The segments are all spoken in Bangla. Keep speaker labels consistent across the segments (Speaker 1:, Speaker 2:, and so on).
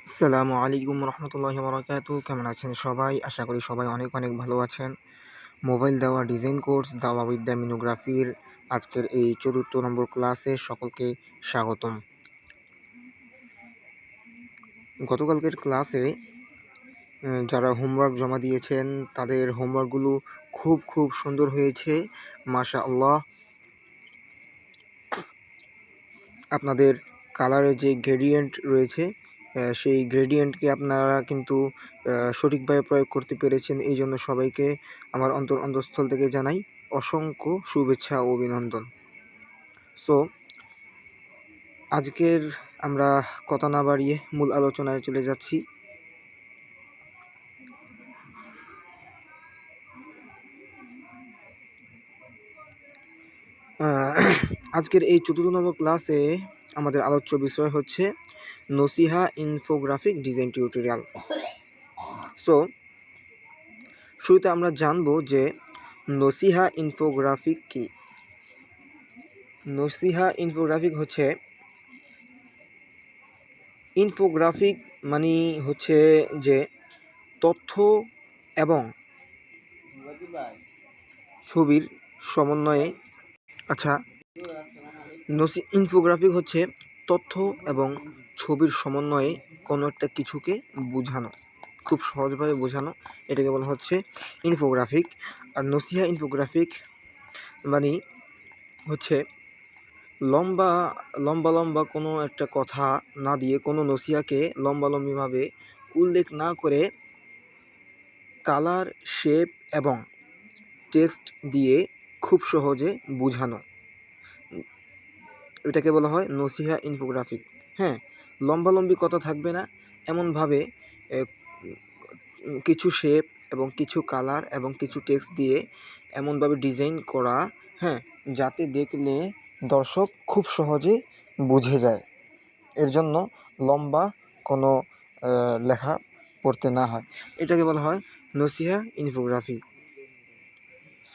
Speaker 1: আসসালামু আলাইকুম রহমতুল্লাহি বারাকাতু। কেমন আছেন সবাই? আশা করি সবাই অনেক অনেক ভালো আছেন। মোবাইল দেওয়া ডিজাইন কোর্স দাওয়া বিদ্যা মিনোগ্রাফির আজকের এই ৪র্থ নম্বর ক্লাসে সকলকে স্বাগতম। গতকালকের ক্লাসে যারা হোমওয়ার্ক জমা দিয়েছেন তাদের হোমওয়ার্কগুলো খুব সুন্দর হয়েছে, মাশাআল্লাহ। আপনাদের কালারের যে গ্রেডিয়েন্ট রয়েছে সেই গ্রেডিয়েন্টকে আপনারা কিন্তু সঠিকভাবে প্রয়োগ করতে পেরেছেন। এই জন্য সবাইকে আমার অন্তঃস্থল থেকে জানাই অসংখ্য শুভেচ্ছা ও অভিনন্দন। সো আজকের আমরা কথা না বাড়িয়ে মূল আলোচনায় চলে যাচ্ছি। আজকের এই ৪র্থ নম্বর ক্লাসে আমাদের আলোচ্য বিষয় হচ্ছে নসিহা ইনফোগ্রাফিক ডিজাইন টিউটোরিয়াল। সো শুরুতে আমরা জানব যে নসিহা ইনফোগ্রাফিক কি। নসিহা ইনফোগ্রাফিক হচ্ছে, ইনফোগ্রাফিক মানে হচ্ছে যে তথ্য এবং ছবির সমন্বয়ে। আচ্ছা, ইনফোগ্রাফিক হচ্ছে তথ্য এবং ছবির সমন্বয়ে কোনো একটা কিছুকে বোঝানো, খুব সহজভাবে বোঝানো, এটাকে বলা হচ্ছে ইনফোগ্রাফিক। আর নসিহা ইনফোগ্রাফিক মানে হচ্ছে লম্বা লম্বা কোনো একটা কথা না দিয়ে, কোনো নসিহাকে লম্বালম্বিভাবে উল্লেখ না করে কালার, শেপ এবং টেক্সট দিয়ে খুব সহজে বোঝানো, এটাকে বলা হয় নসিহা ইনফোগ্রাফিক। হ্যাঁ, লম্বালম্বি কথা থাকবে না, এমনভাবে কিছু শেপ এবং কিছু কালার এবং কিছু টেক্সট দিয়ে এমনভাবে ডিজাইন করা, হ্যাঁ, যাতে দেখলে দর্শক খুব সহজে বুঝে যায়। এর জন্য লম্বা কোনো লেখা পড়তে না হয়, এটাকে বলা হয় নসিহা ইনফোগ্রাফি।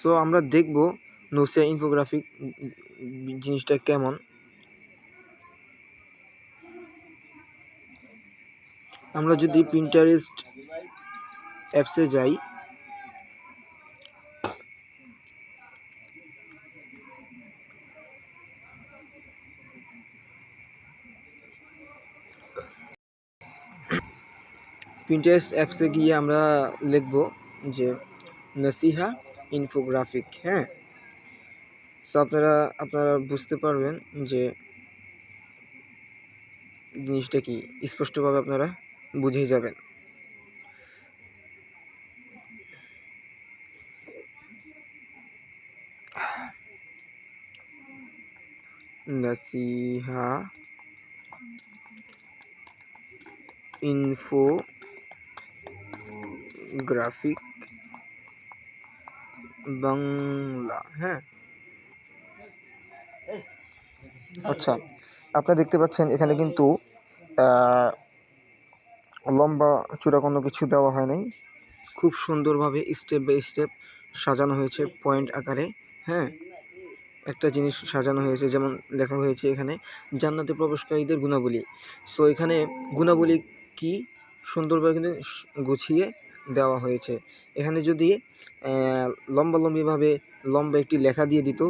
Speaker 1: সো আমরা দেখব নসিহা ইনফোগ্রাফিক জিনিসটা কেমন। আমরা যদি পিন্টারেস্ট অ্যাপসে যাই, পিন্টারেস্ট অ্যাপসে গিয়ে আমরা লিখব যে নসিহা ইনফোগ্রাফিক। হ্যাঁ, সো আপনারা বুঝতে পারবেন যে জিনিসটা কি, স্পষ্টভাবে আপনারা বুঝে যাবেন। নসিহা ইনফোগ্রাফিক বাংলা। হ্যাঁ, আচ্ছা, আপনারা দেখতে পাচ্ছেন এখানে কিন্তু লম্বা চূড়া কোনো কিছু দেওয়া হয় নাই, খুব সুন্দরভাবে স্টেপ বাই স্টেপ সাজানো হয়েছে পয়েন্ট আকারে। হ্যাঁ, একটা জিনিস সাজানো হয়েছে, যেমন লেখা হয়েছে এখানে জান্নাতে প্রবেশকারীদের গুণাবলী। সো এখানে গুণাবলী কি সুন্দরভাবে কিন্তু গুছিয়ে দেওয়া হয়েছে। এখানে যদি লম্বালম্বিভাবে লম্বা একটি লেখা দিয়ে দিত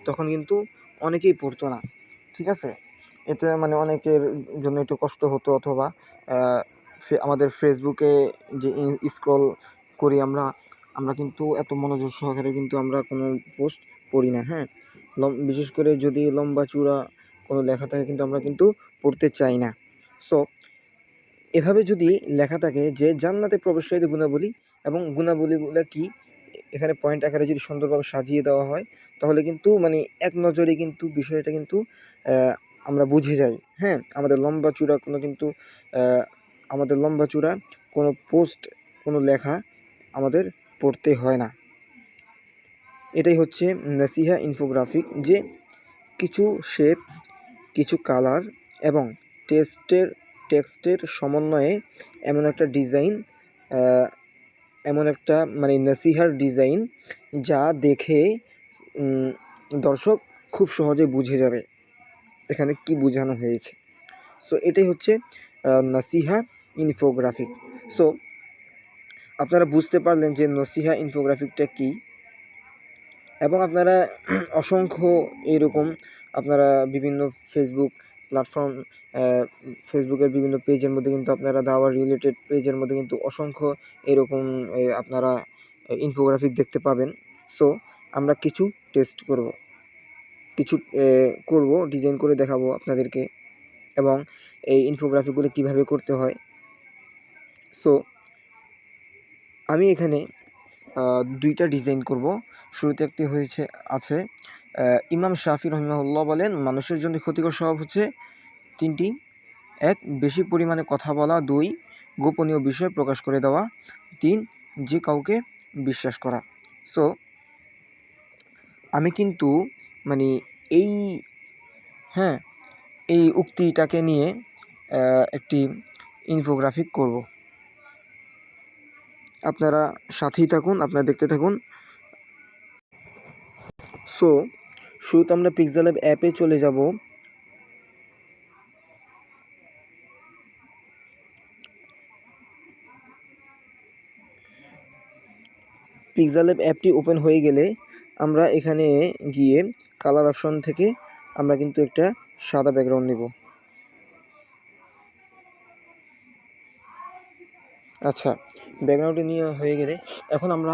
Speaker 1: তখন কিন্তু অনেকেই পড়তো না, ঠিক আছে। এতে মানে অনেকের জন্য একটু কষ্ট হতো, অথবা আমাদের ফেসবুকে যে স্ক্রল করি আমরা কিন্তু এত মনোযোগ সহকারে কিন্তু আমরা কোনো পোস্ট পড়ি না। হ্যাঁ, বিশেষ করে যদি লম্বা চূড়া কোনো লেখা থাকে কিন্তু আমরা কিন্তু পড়তে চাই না। সো এভাবে যদি লেখা থাকে যে জান্নাতে প্রবেশকারীদের গুণাবলী, এবং গুণাবলীগুলো কি এখানে পয়েন্ট আকারে যদি সুন্দরভাবে সাজিয়ে দেওয়া হয়, তাহলে কিন্তু মানে এক নজরে কিন্তু বিষয়টা কিন্তু আমরা বুঝে যাই। হ্যাঁ, আমাদের লম্বা চূড়া কোনো পোস্ট, কোনো লেখা আমাদের পড়তে হয় না। এটাই হচ্ছে নসিহা ইনফোগ্রাফিক, যে কিছু শেপ, কিছু কালার এবং টেক্সটের সমন্বয়ে এমন একটা ডিজাইন, এমন একটা মানে নসিহার ডিজাইন যা দেখে দর্শক খুব সহজে বুঝে যাবে এখানে কি বোঝানো হয়েছে। সো এটাই হচ্ছে নসিহা ইনফোগ্রাফিক। সো আপনারা বুঝতে পারলেন যে নসিহা ইনফোগ্রাফিকটা কী, এবং আপনারা অসংখ্য এরকম আপনারা বিভিন্ন ফেসবুক প্ল্যাটফর্ম, ফেসবুকের বিভিন্ন পেজের মধ্যে কিন্তু আপনারা দাওয়া রিলেটেড পেজের মধ্যে কিন্তু অসংখ্য এরকম আপনারা ইনফোগ্রাফিক দেখতে পাবেন। সো আমরা কিছু টেস্ট করব, কিছু করব, ডিজাইন করে দেখাবো আপনাদেরকে, এবং এই ইনফোগ্রাফিকগুলো কিভাবে করতে হয়। সো আমি এখানে দুইটা ডিজাইন করব। শুরুতে একটি আছে ইমাম শাফি রহিমাহুল্লাহ বলেন, মানুষের জন্য ক্ষতিকর স্বভাব হচ্ছে তিনটি: 1. বেশি পরিমাণে কথা বলা, 2. গোপনীয় বিষয় প্রকাশ করে দেওয়া, 3. যে কাউকে বিশ্বাস করা। সো আমি কিন্তু মানে এই এই উক্তিটাকে নিয়ে একটি ইনফোগ্রাফিক করব। আপনারা সাথেই থাকুন, আপনারা দেখতে থাকুন। সো শুরুতে আমরা পিক্সেল ল্যাব অ্যাপে চলে যাব। পিক্সেল ল্যাব অ্যাপটি ওপেন হয়ে গেলে আমরা এখানে গিয়ে কালার অপশন থেকে আমরা কিন্তু একটা সাদা ব্যাকগ্রাউন্ড নেব। আচ্ছা, ব্যাকগ্রাউন্ডটি নিয়ে হয়ে গেলে এখন আমরা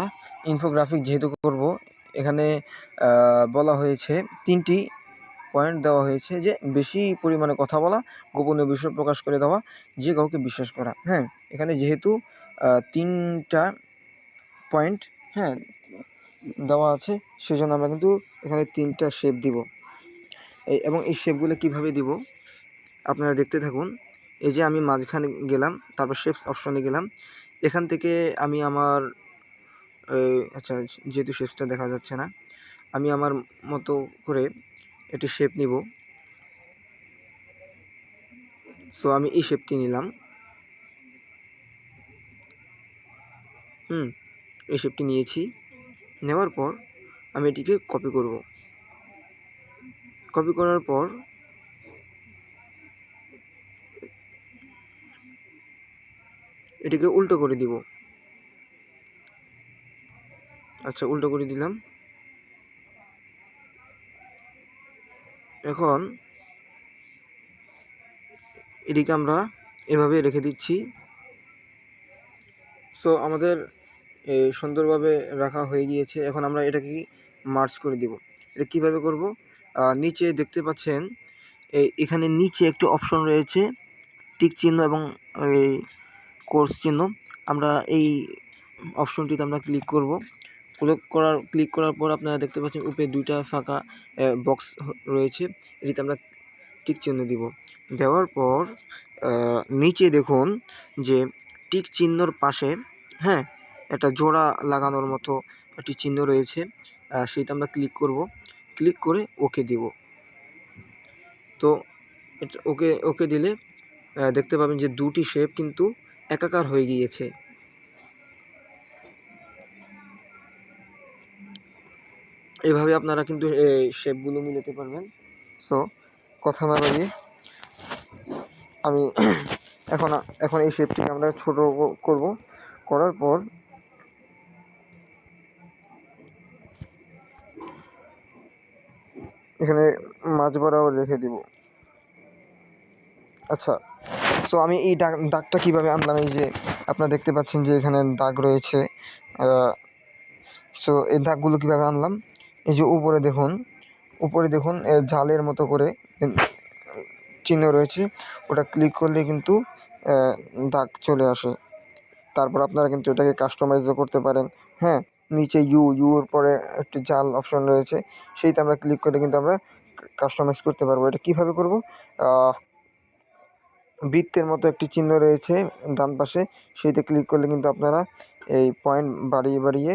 Speaker 1: ইনফোগ্রাফিক যেহেতু করব, এখানে বলা হয়েছে 3টি পয়েন্ট দেওয়া হয়েছে, যে বেশি পরিমাণে কথা বলা, গোপনীয় বিষয় প্রকাশ করে দেওয়া, যে কাউকে বিশ্বাস করা। হ্যাঁ, এখানে যেহেতু 3টা পয়েন্ট দেওয়া আছে, সেজন্য আমরা কিন্তু এখানে 3টা শেপ দিব। এবং এই শেপগুলো কিভাবে দিব আপনারা দেখতে থাকুন। এই যে আমি মাঝখানে গেলাম, তারপর শেপস অপশনে গেলাম, এখান থেকে আমি আমার আচ্ছা, যেহেতু শেপসটা দেখা যাচ্ছে না, আমি আমার মতো করে একটি শেপ নিব। সো আমি এই শেপটি নিলাম। এই শেপটি নিয়েছি। নেওয়ার পর আমি এটিকে কপি করব। কপি করার পর এটিকে উল্টো করে দিব। আচ্ছা, উল্টো করে দিলাম। এখন এটিকে আমরা এভাবে রেখে দিচ্ছি। সো আমাদের সুন্দরভাবে রাখা হয়ে গিয়েছে। এখন আমরা এটাকে মার্জ করে দিব। এটা কীভাবে করব? নিচে দেখতে পাচ্ছেন এখানে নিচে একটি অপশন রয়েছে, টিক চিহ্ন এবং এই কোর্স চিহ্ন। আমরা এই অপশনটিতে আমরা ক্লিক করব। ক্লিক করার পর আপনারা দেখতে পাচ্ছেন উপরে 2টা ফাঁকা বক্স রয়েছে, এটিতে আমরা টিক চিহ্ন দিব। দেওয়ার পর নিচে দেখুন যে টিক চিহ্নর পাশে একটা জোড়া লাগানোর মতো একটি চিহ্ন রয়েছে, সেইটা আমরা ক্লিক করব। ক্লিক করে ওকে দিব। তো এটা ওকে দিলে দেখতে পাবেন যে 2টি শেপ কিন্তু একাকার হয়ে গিয়েছে। এভাবে আপনারা কিন্তু এই শেপগুলো মিলাতে পারবেন। সো কথা না বাড়িয়ে আমি এখন এই শেপটিকে আমরা ছোট করব। করার পর এখানে মাঝ বরাবর রেখে দিব। আচ্ছা, সো আমি এই দাগটা কিভাবে আনলাম? এই যে আপনারা দেখতে পাচ্ছেন যে এখানে দাগ রয়েছে। সো এই দাগগুলো কিভাবে আনলাম? এই যে উপরে দেখুন জালের মতো করে চিহ্ন রয়েছে, ওটা ক্লিক করলে কিন্তু দাগ চলে আসে। তারপর আপনারা কিন্তু এটাকে কাস্টমাইজও করতে পারেন। নিচে ইউর পরে একটি জাল অপশন রয়েছে, সেইটা আমরা ক্লিক করে কিন্তু আমরা কাস্টমাইজ করতে পারবো। এটা কিভাবে করব? বৃত্তের মতো একটি চিহ্ন রয়েছে ডান পাশে, সেইতে ক্লিক করলে কিন্তু আপনারা এই পয়েন্ট বাড়িয়ে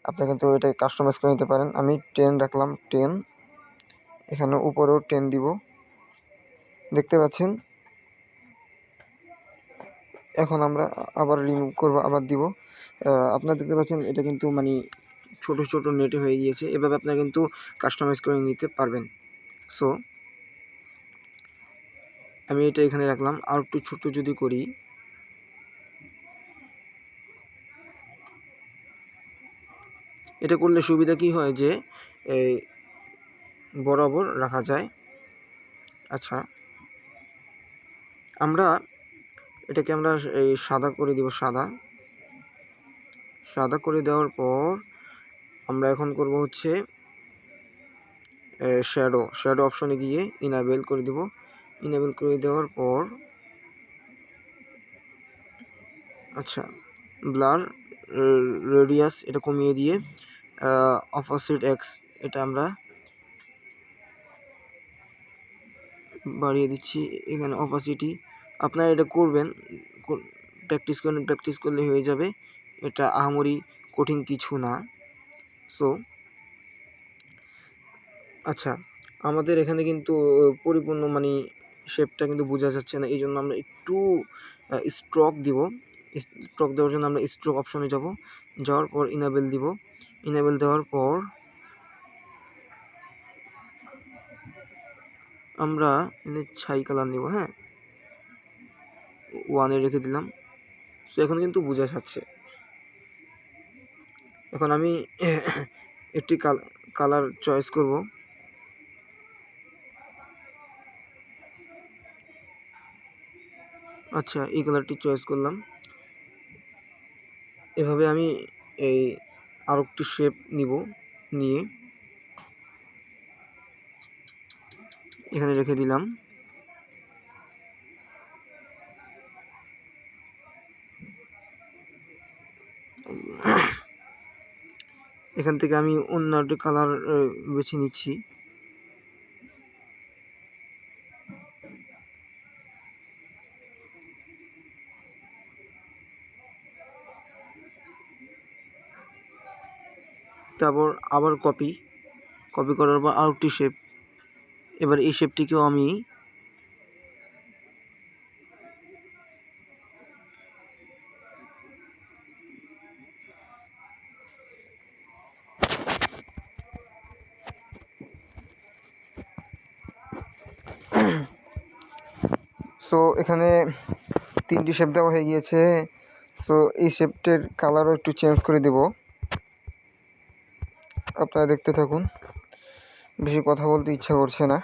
Speaker 1: আপনারা কিন্তু এটাকে কাস্টমাইজ করে নিতে পারেন। আমি 10 রাখলাম, 10। এখানে উপরেও 10 দিব, দেখতে পাচ্ছেন। এখন আমরা আবার রিমুভ করব, আবার দিব। আপনারা দেখতে পাচ্ছেন এটা কিন্তু মানে ছোট ছোট নেটে হয়ে গিয়েছে। এভাবে আপনারা কিন্তু কাস্টমাইজ করে নিতে পারবেন। সো আমি এটা এখানে রাখলাম। আর একটু ছোট যদি করি, এটা করলে সুবিধা কি হয় যে এই বরাবর রাখা যায়। আচ্ছা, আমরা এটাকে আমরা এই সাদা করে দিব। সাদা করে দেওয়ার পর আমরা এখন করব হচ্ছে শ্যাডো অপশনে গিয়ে ইনেবল করে দিব। ইনেবল করে দেওয়ার পর আচ্ছা, ব্লার রেডিয়াস এটা কমিয়ে দিয়ে অপোজিট এক্স এটা আমরা বাড়িয়ে দিচ্ছি। এখানে অপাসিটি আপনারা এটা করবেন, প্র্যাকটিস করলে হয়ে যাবে। এটা আহামরি কঠিন কিছু না। সো আচ্ছা, আমাদের এখানে কিন্তু পরিপূর্ণ মানে শেপটা কিন্তু বোঝা যাচ্ছে না, এই জন্য আমরা একটু স্ট্রোক দিব। স্ট্রোক দেওয়ার জন্য আমরা স্ট্রোক অপশনে যাব। যাওয়ার পর ইনেবল দিব। ইনেবল দেওয়ার পর আমরা এখানে ছাই কালার নিব। হ্যাঁ, 1-এ রেখে দিলাম। সো এখন কিন্তু বোঝা যাচ্ছে। এখন আমি একটি কালার চয়েস করব। আচ্ছা, এই কালারটি চয়েস করলাম। এভাবে আমি এই আরেকটি শেপ নিব, নিয়ে এখানে রেখে দিলাম। এখান থেকে আমি অন্য একটি কালার বেছে নিচ্ছি। তারপর আবার কপি করার পর আরেকটি শেপ। এবার এই শেপটিকেও আমি সো এখানে 3টি শেপ দেওয়া হয়ে গিয়েছে। সো এই শেপটের কালারও একটু চেঞ্জ করে দেব। আপনারা দেখতে থাকুন, বেশি কথা বলতে ইচ্ছা করছে না।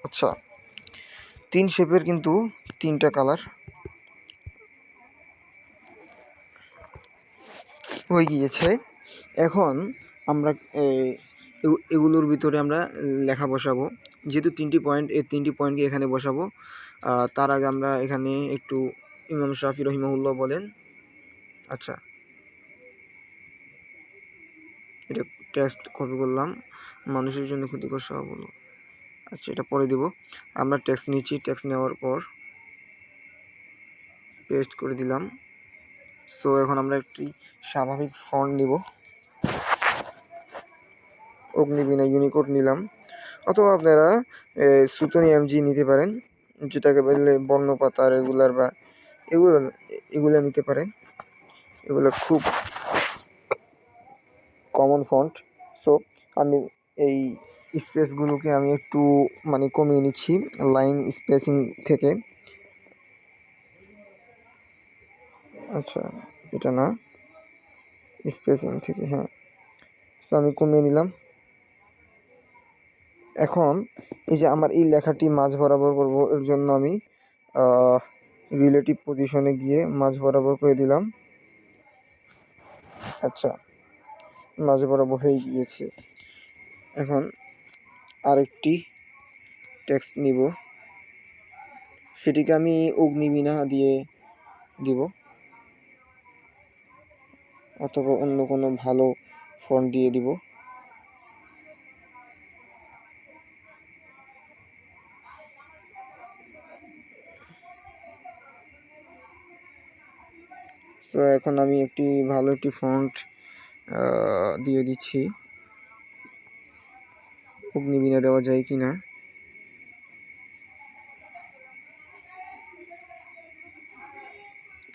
Speaker 1: আচ্ছা, 3 শেপের কিন্তু 3টা কালার হয়ে গিয়েছে। এখন আমরা এগুলোর ভিতরে আমরা লেখা বসাবো। যেহেতু 3টি পয়েন্ট, এই 3টি পয়েন্টকে এখানে বসাবো। তার আগে আমরা এখানে একটু ইমাম শাফি রহিমাহুল্লাহ বলেন। আচ্ছা, এটা টেক্সট কপি করলাম। মানুষের জন্য ক্ষতিকর বলো। আচ্ছা, এটা পরে দিব। আমরা টেক্সট নিচ্ছি। টেক্সট নেওয়ার পর পেস্ট করে দিলাম। সো এখন আমরা একটি স্বাভাবিক ফন্ট নিব। অগ্নিবীণা ইউনিকোড নিলাম, অথবা আপনারা সুতনি এমজি নিতে পারেন, যেটাকে বললে বর্ণপাতা রেগুলার বা এগুলো নিতে পারেন। এগুলো খুব কমন ফন্ট। সো আমি এই স্পেসগুলোকে আমি একটু মানে কমিয়ে নিচ্ছি লাইন স্পেসিং থেকে। আচ্ছা, এটা না, স্পেসিং থেকে, হ্যাঁ। সো আমি কমিয়ে নিলাম। এখন এই যে আমার এই লেখাটি মাঝ বরাবর করব, এর জন্য আমি রিলেটিভ পজিশনে গিয়ে মাঝ বরাবর করে দিলাম। আচ্ছা, মাঝ বরাবর হয়ে গিয়েছে। এখন আরেকটি টেক্সট নিব, সেটিকে আমি অগ্নিবীণা দিয়ে দিব, অথবা অন্য কোনো ভালো ফন্ট দিয়ে দিব। সো এখন আমি একটি ভালো একটি ফন্ট দিয়ে দিচ্ছি। অগ্নিবীণা দেওয়া যায় কি না।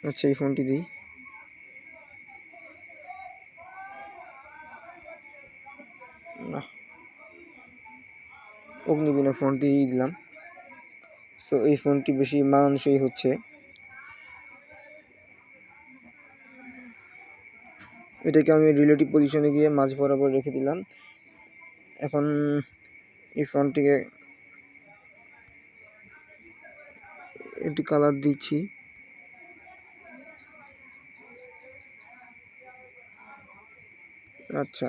Speaker 1: আচ্ছা, এই ফন্টটি দিই। না, অগ্নিবীণা ফন্ট দিয়েই দিলাম। সো এই ফন্টটি বেশি মানানসই হচ্ছে। এটাকে আমি রিলেটিভ পজিশনে গিয়ে মাঝ বরাবর রেখে দিলাম। এখন এই ফন্টটিকে একটু কালার দিচ্ছি। আচ্ছা,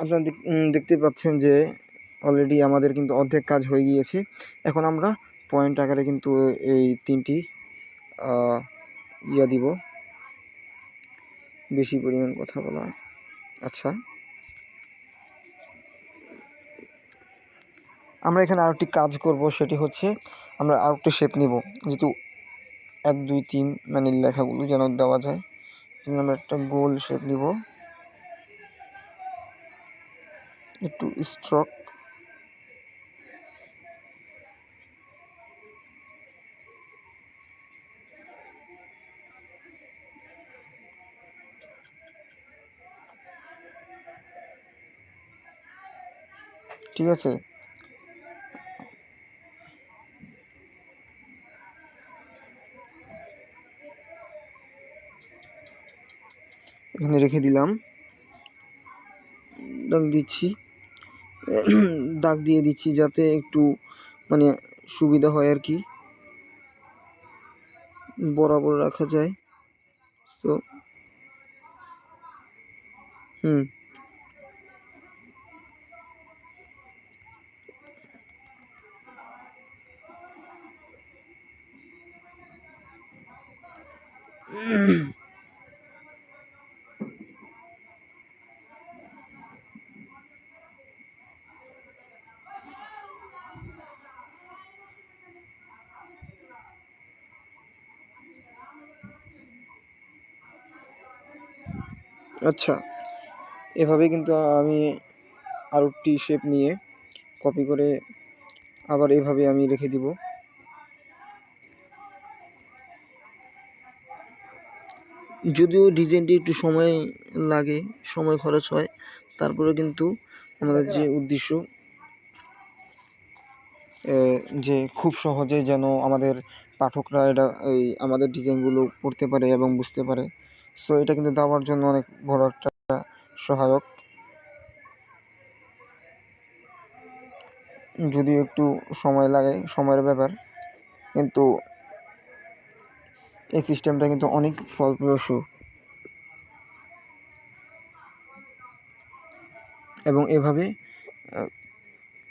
Speaker 1: আপনারা দেখতে পাচ্ছেন যে অলরেডি আমাদের কিন্তু অর্ধেক কাজ হয়ে গিয়েছে। এখন আমরা পয়েন্ট আকারে কিন্তু এই 3টি দিব, বেশি পরিমাণ কথা বলা। আচ্ছা, আমরা এখানে আরেকটি কাজ করব, সেটি হচ্ছে আমরা আরেকটি শেপ নিব, যেহেতু 1 2 3 মানে লেখাগুলো যেন দেওয়া যায়। আমরা একটা গোল শেপ নিব, একটু স্ট্রোক। ঠিক আছে, এখানে রেখে দিলাম, দাগ দিচ্ছি, দাগ দিয়ে দিচ্ছি যাতে একটু মানে সুবিধা হয় আর কি, বরাবর রাখা যায়। তো আচ্ছা, এভাবে কিন্তু আমি আরও টি শেপ নিয়ে কপি করে আবার এভাবে আমি রেখে দিব। যদিও ডিজাইনটি একটু সময় লাগে, সময় খরচ হয়, তারপরে কিন্তু আমাদের যে উদ্দেশ্য যে খুব সহজে যেন আমাদের পাঠকরা এটা এই আমাদের ডিজাইনগুলো পড়তে পারে এবং বুঝতে পারে, সো এটা কিন্তু দেওয়ার জন্য অনেক বড় একটা সহায়ক। যদিও একটু সময় লাগে, সময়ের ব্যাপার, কিন্তু এই সিস্টেমটা কিন্তু অনেক ফলপ্রসূ এবং এভাবে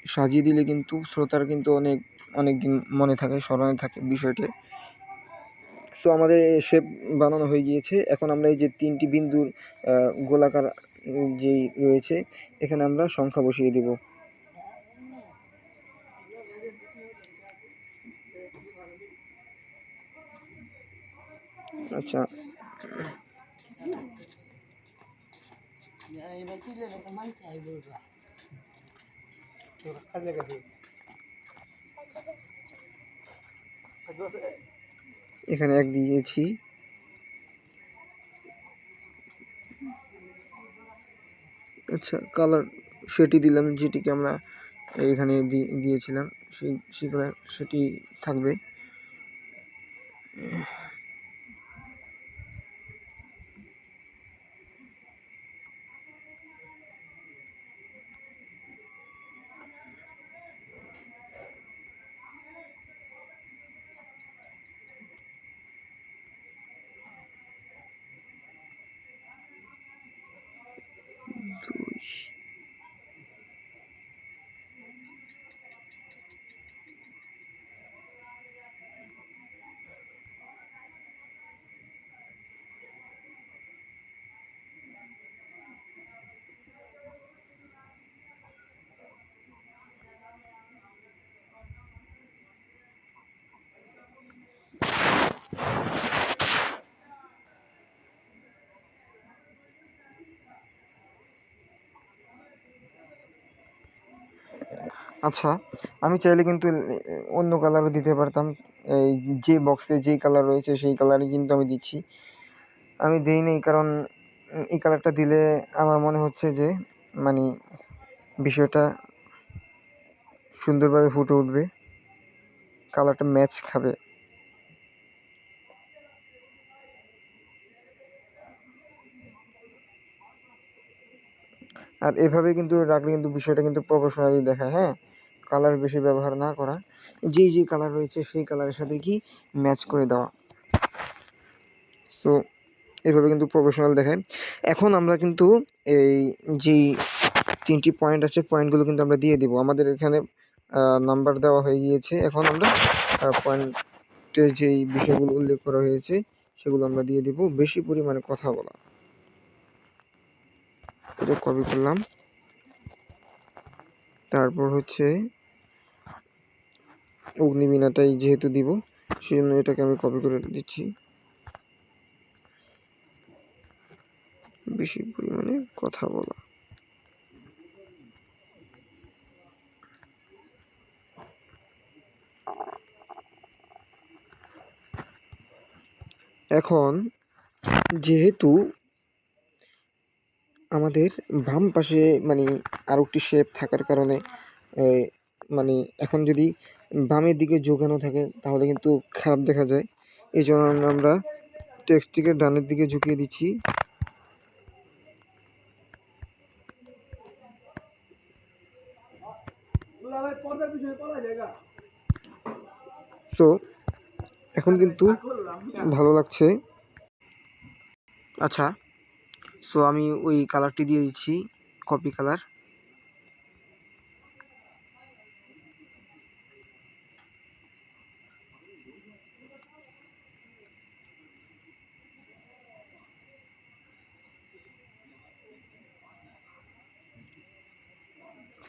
Speaker 1: সাজিয়ে দিলে কিন্তু শ্রোতার কিন্তু অনেক অনেক দিন মনে থাকে, স্মরণে থাকে বিষয়টি। সো আমাদের শেপ বানানো হয়ে গিয়েছে। এখন আমরা এই যে 3টি বিন্দুর গোলাকার যেই রয়েছে, এখানে আমরা সংখ্যা বসিয়ে দিব। আচ্ছা, এখানে 1 দিয়েছি। আচ্ছা, কালার সেটি দিলাম, যেটিকে আমরা এখানে দিয়েছিলাম, সেই কালার সেটি থাকবে। আচ্ছা, আমি চাইলে কিন্তু অন্য কালারও দিতে পারতাম। এই যে বক্সে যেই কালার রয়েছে সেই কালারই কিন্তু আমি দিচ্ছি। আমি দেইনি কারণ এই কালারটা দিলে আমার মনে হচ্ছে যে মানে বিষয়টা সুন্দরভাবে ফুটে উঠবে, কালারটা ম্যাচ খাবে। আর এভাবে কিন্তু রাখলে কিন্তু বিষয়টা কিন্তু প্রফেশনালি দেখায়, হ্যাঁ? কালার বেশি ব্যবহার না করা, যেই কালার রয়েছে সেই কালারের সাথে কি ম্যাচ করে দেওয়া। সো এভাবে কিন্তু প্রফেশনাল দেখায়। এখন আমরা কিন্তু এই যেই 3টি পয়েন্ট আছে পয়েন্টগুলো কিন্তু আমরা দিয়ে দিব। আমাদের এখানে নাম্বার দেওয়া হয়ে গিয়েছে। এখন আমরা পয়েন্টে যেই বিষয়গুলো উল্লেখ করা হয়েছে সেগুলো আমরা দিয়ে দিব। বেশি পরিমাণে কথা বলা, এটা কপি করলাম। তারপর হচ্ছে অগ্নিবীণাটাই যেহেতু দিব সেজন্য এটাকে আমি কপি করে দিচ্ছি। বেশি পরিমাণে কথা বলা। এখন যেহেতু আমাদের বাম পাশে মানে আরও একটি শেপ থাকার কারণে মানে এখন যদি বামের দিকে ঝুঁকানো থাকে তাহলে কিন্তু খারাপ দেখা যায়। এই জন্য আমরা টেক্সটটিকে ডানের দিকে ঝুঁকিয়ে দিচ্ছি। সো এখন কিন্তু ভালো লাগছে। আচ্ছা, সো আমি ওই কালারটি দিয়ে দিচ্ছি, কপি কালার।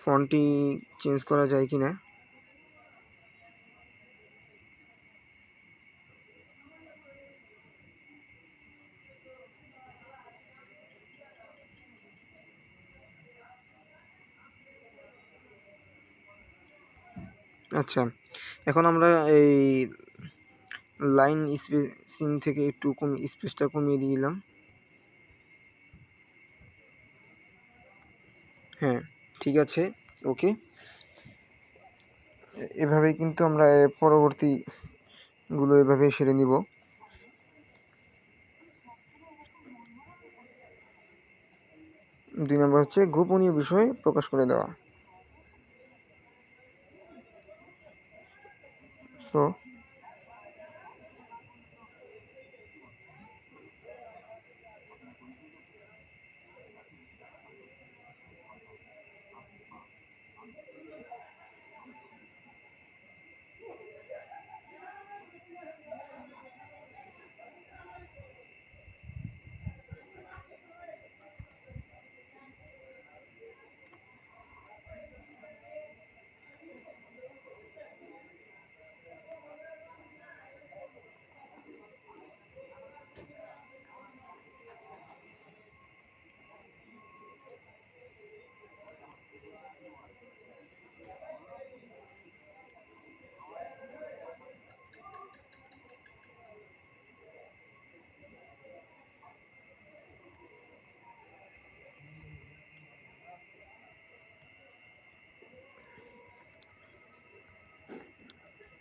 Speaker 1: ফন্টটি চেঞ্জ করা যায় কি না? আচ্ছা, এখন আমরা এই লাইন স্পেসিং থেকে একটু স্পেসটা কমিয়ে দিলাম। হ্যাঁ, ঠিক আছে, ওকে। এভাবেই কিন্তু আমরা পরবর্তীগুলো এভাবেই সেরে নিব। 2 নম্বর হচ্ছে গোপনীয় বিষয় প্রকাশ করে দেওয়া। সো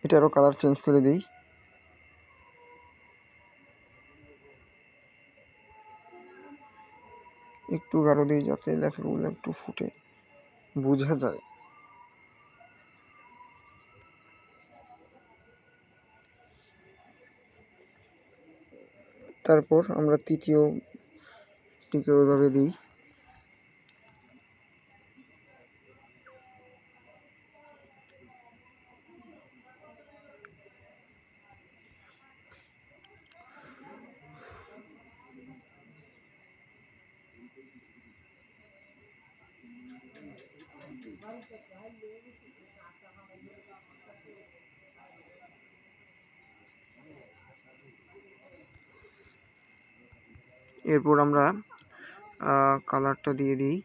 Speaker 1: এটারও কালার চেঞ্জ করে দিই। একটু গাঢ় দিই যাতে লেখাগুলো একটু ফুটে বোঝা যায়। তারপর আমরা তৃতীয়টিকে ওইভাবে দিই। এরপর আমরা কালারটা দিয়ে দিই।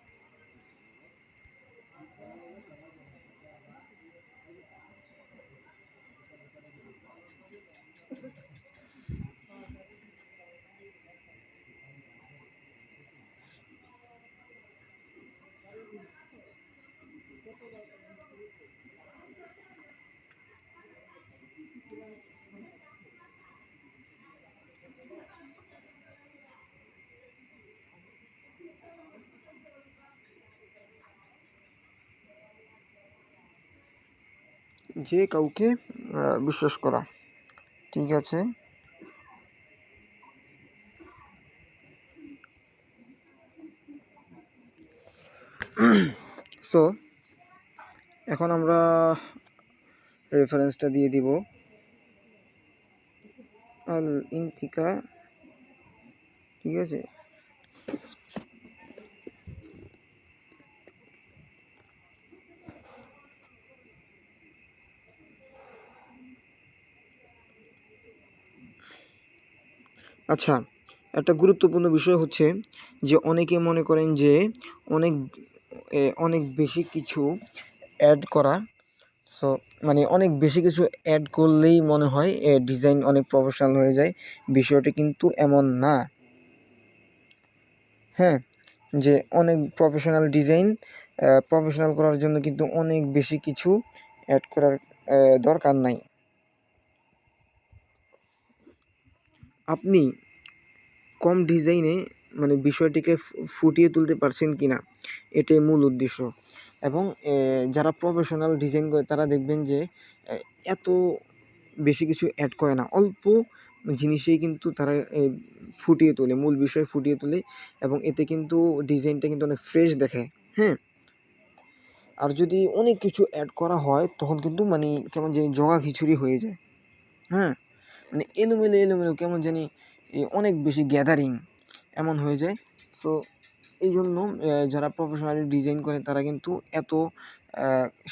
Speaker 1: যে কাউকে বিশ্বাস করা। ঠিক আছে, সো এখন আমরা রেফারেন্সটা দিয়ে দিব আল ইনতিকা। ঠিক আছে, আচ্ছা, একটা গুরুত্বপূর্ণ বিষয় হচ্ছে যে অনেকে মনে করেন যে অনেক অনেক বেশি কিছু অ্যাড করা, সো মানে অনেক বেশি কিছু অ্যাড করলেই মনে হয় ডিজাইন অনেক প্রফেশনাল হয়ে যায়। বিষয়টা কিন্তু এমন না। হ্যাঁ, যে অনেক প্রফেশনাল করার জন্য কিন্তু অনেক বেশি কিছু অ্যাড করার দরকার নাই। আপনি কম ডিজাইনে মানে বিষয়টিকে ফুটিয়ে তুলতে পারছেন কিনা, এটাই মূল উদ্দেশ্য। এবং যারা প্রফেশনাল ডিজাইন করে তারা দেখবেন যে এত বেশি কিছু অ্যাড করে না, অল্প জিনিসেই কিন্তু তারা ফুটিয়ে তোলে, মূল বিষয় ফুটিয়ে তোলে, এবং এতে কিন্তু ডিজাইনটা কিন্তু অনেক ফ্রেশ দেখায়। হ্যাঁ, আর যদি অনেক কিছু অ্যাড করা হয় তখন কিন্তু মানে কেমন জানি জগা খিচুড়ি হয়ে যায়। হ্যাঁ, মানে এলোমেলো কেমন জানি অনেক বেশি গ্যাদারিং এমন হয়ে যায়। সো এই জন্য যারা প্রফেশনালি ডিজাইন করে তারা কিন্তু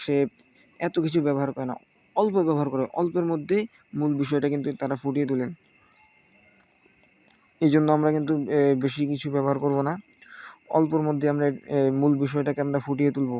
Speaker 1: শেপ এত কিছু ব্যবহার করে না, অল্প ব্যবহার করে, অল্পের মধ্যে মূল বিষয়টা কিন্তু তারা ফুটিয়ে তোলেন। এই জন্য আমরা কিন্তু বেশি কিছু ব্যবহার করব না, অল্পর মধ্যে আমরা মূল বিষয়টাকে আমরা ফুটিয়ে তুলব।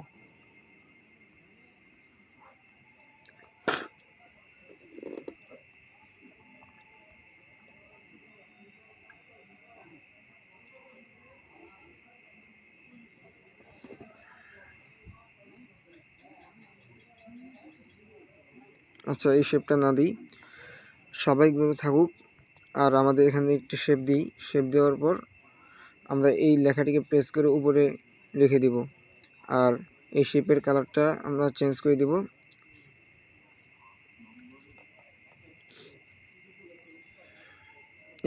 Speaker 1: আচ্ছা, এই শেপটা না দিই, স্বাভাবিকভাবে থাকুক। আর আমাদের এখানে একটি শেপ দিই, শেপ দেওয়ার পর আমরা এই লেখাটিকে প্রেস করে উপরে রেখে দিব, আর এই শেপের কালারটা আমরা চেঞ্জ করে দিব।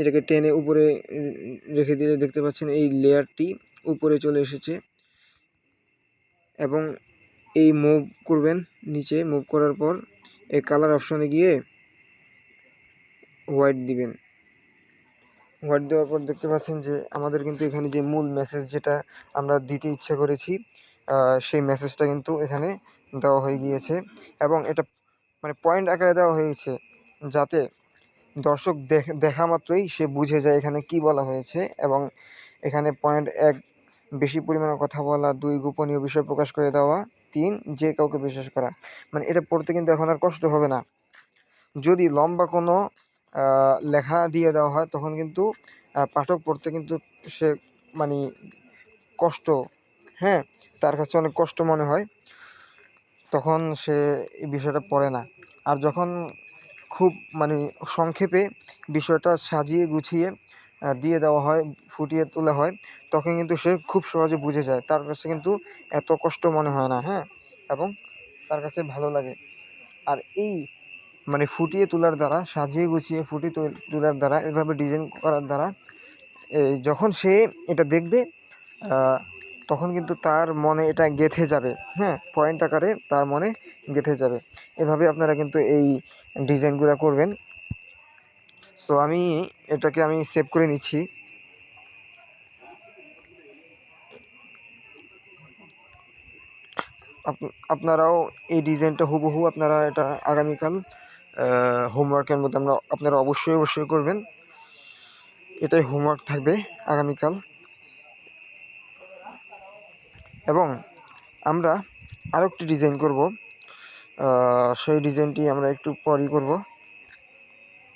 Speaker 1: এটাকে টেনে উপরে রেখে দিলে দেখতে পাচ্ছেন এই লেয়ারটি উপরে চলে এসেছে। এবং এই মুভ করবেন, নিচে মুভ করার পর এই কালার অপশনে গিয়ে হোয়াইট দিবেন। হোয়াইট দেওয়ার পর দেখতে পাচ্ছেন যে আমাদের কিন্তু এখানে যে মূল মেসেজ যেটা আমরা দিতে ইচ্ছা করেছি সেই মেসেজটা কিন্তু এখানে দেওয়া হয়ে গিয়েছে, এবং এটা মানে পয়েন্ট আকারে দেওয়া হয়েছে যাতে দর্শক দেখা মাত্রই সে বুঝে যায় এখানে কি বলা হয়েছে। এবং এখানে পয়েন্ট 1, বেশি পরিমাণে কথা বলা; 2, গোপনীয় বিষয় প্রকাশ করে দেওয়া; 3, যে কাউকে বিশ্বাস করা। মানে এটা পড়তে কিন্তু এখন আর কষ্ট হবে না। যদি লম্বা কোনো লেখা দিয়ে দেওয়া হয় তখন কিন্তু পাঠক পড়তে কিন্তু সে মানে কষ্ট, হ্যাঁ, তার কাছে অনেক কষ্ট মনে হয়, তখন সে এই বিষয়টা পড়ে না। আর যখন খুব মানে সংক্ষেপে বিষয়টা সাজিয়ে গুছিয়ে দিয়ে দেওয়া হয়, ফুটিয়ে তোলা হয়, তখন কিন্তু সে খুব সহজে বুঝে যায়, তার কাছে কিন্তু এত কষ্ট মনে হয় না। হ্যাঁ, এবং তার কাছে ভালো লাগে। আর এই মানে ফুটিয়ে তোলার দ্বারা, সাজিয়ে গুছিয়ে ফুটিয়ে তোলার দ্বারা, এভাবে ডিজাইন করার দ্বারা যখন সে এটা দেখবে তখন কিন্তু তার মনে এটা গেঁথে যাবে। হ্যাঁ, পয়েন্ট আকারে তার মনে গেঁথে যাবে। এভাবে আপনারা কিন্তু এই ডিজাইনগুলো করবেন। সো এটাকে আমি সেভ করে নিচ্ছি। আপনারাও এই ডিজাইনটা হুবহু আপনারা এটা আগামীকাল হোমওয়ার্কের মধ্যে আপনারা অবশ্যই করবেন। এটাই হোমওয়ার্ক থাকবে আগামীকাল। এবং আমরা আরেকটি ডিজাইন করব, সেই ডিজাইনটি আমরা একটু পরই করব।